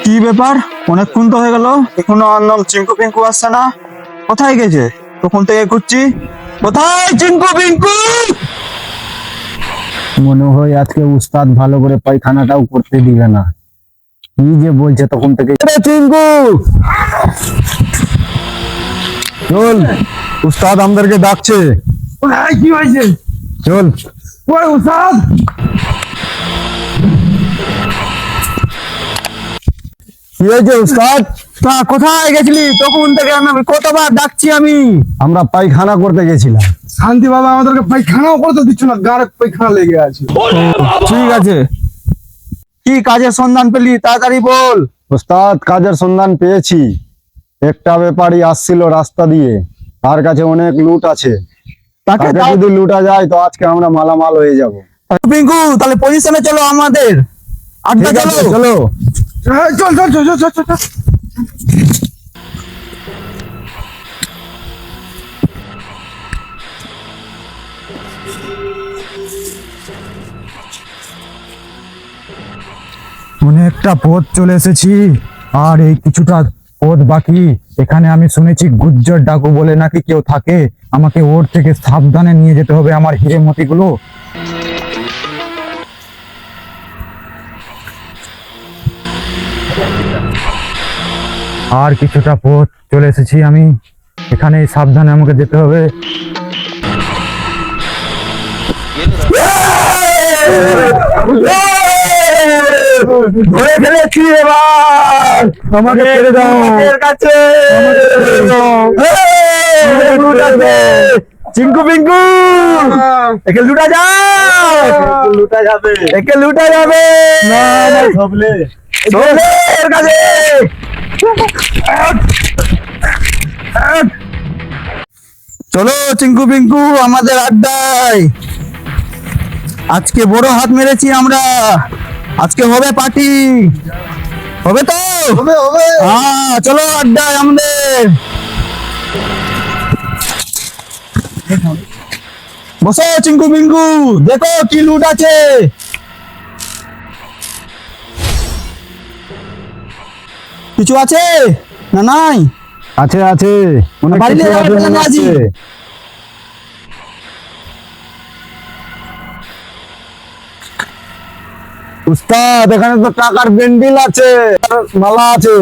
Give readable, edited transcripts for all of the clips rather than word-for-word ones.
কি ব্যাপার? অনেকক্ষণ তো হয়ে গেল, এখনো আর নাম চিঙ্কু পিঙ্কু আসছে না। কোথায় গেছে? তখন থেকে খুঁজছি, কোথায় চিঙ্কু পিঙ্কু? মনে হয় আজকে উস্তাদ ভালো করে পায়খানাটাও করতে দিবে না। কি যে বলছে তখন থেকে। চিঙ্কু চল, উস্তাদ আমাদেরকে ডাকছে। কি হয়েছে? চল। ওই উস্তাদ, কি হয়েছে উস্তাদ? তা কোথায় গেছিলি? তখন থেকে আমি কতবার ডাকছি আমি। আমরা পায়খানা করতে গেছিলাম। শান্তি বাবা আমাদেরকে পায়খানাও করতে দিচ্ছ না, গাড়ে পায়খানা লেগে আছে। ঠিক আছে, কি কাজের সন্ধান পেলি তাড়াতাড়ি বল। উস্তাদ কাজের সন্ধান পেয়েছি। একটা ব্যাপারী আসছিল রাস্তা দিয়ে, তার কাছে অনেক লুট আছে। তাকে তাকে যদি লুটা যায় তো আজকে আমরা মালামাল হয়ে যাব। পিঙ্কু, তাহলে পজিশনে চলো, আমাদের আড্ডা ঠিক আছে, চলো। চলো। হ্যাঁ, চল চল চল চল চল চল। অনেকটা পথ চলে এসেছি, আর এই কিছুটা পথ বাকি। এখানে আমি শুনেছি গুজ্জর ডাকু বলে নাকি কেউ থাকে। আমাকে ওর থেকে সাবধানে নিয়ে যেতে হবে আমার হিরেমতি গুলো। আর কিছুটা পথ চলে এসেছি আমি, এখানে সাবধানে আমাকে যেতে হবে। ধরে ফেলেছি এবার, আমাকে ছেড়ে দাও। আমাদের কাছে লুট আছে। চিঙ্কু পিঙ্কু, একে লুটা যায়, লুটা যাবে, একে লুটা যাবে না। সবলে এর কাছে। চলো চিঙ্কু পিঙ্কু, আমাদের আড্ডায়। আজকে বড় হাত মেরেছি আমরা, আজকে হবে পার্টি, হবে তো? হবে হবে। হ্যাঁ চলো আড্ডায় আমাদের। বসো চিঙ্কু পিঙ্কু, দেখো কি লুট আছে। কিছু আছে না? নাই? আছে আছে, অনেক বাড়ি কিছু নিয়ে আছে যাবে মনে আজি? হচ্ছে। উস্তাদ এখানে তো টাকার বেন্ডিল আছে, আর মালা আছে।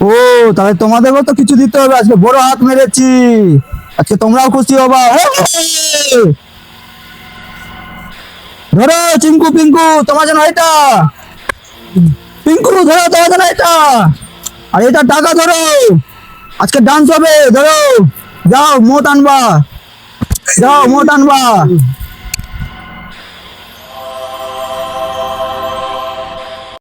ও, তাহলে তোমাদেরও তো কিছু দিতে হবে। আজকে বড় হাত মেরেছি, আজকে তোমরাও খুশি হবা। ধরো চিঙ্কু পিঙ্কু, তোমার জন্য এটা। পিঙ্কু ধরো, তোমার জন্য এটা। আর এটা টাকা ধরো, আজকে ডান্স হবে। ধরো, যাও মদ আনবা, যাও মদ আনবা।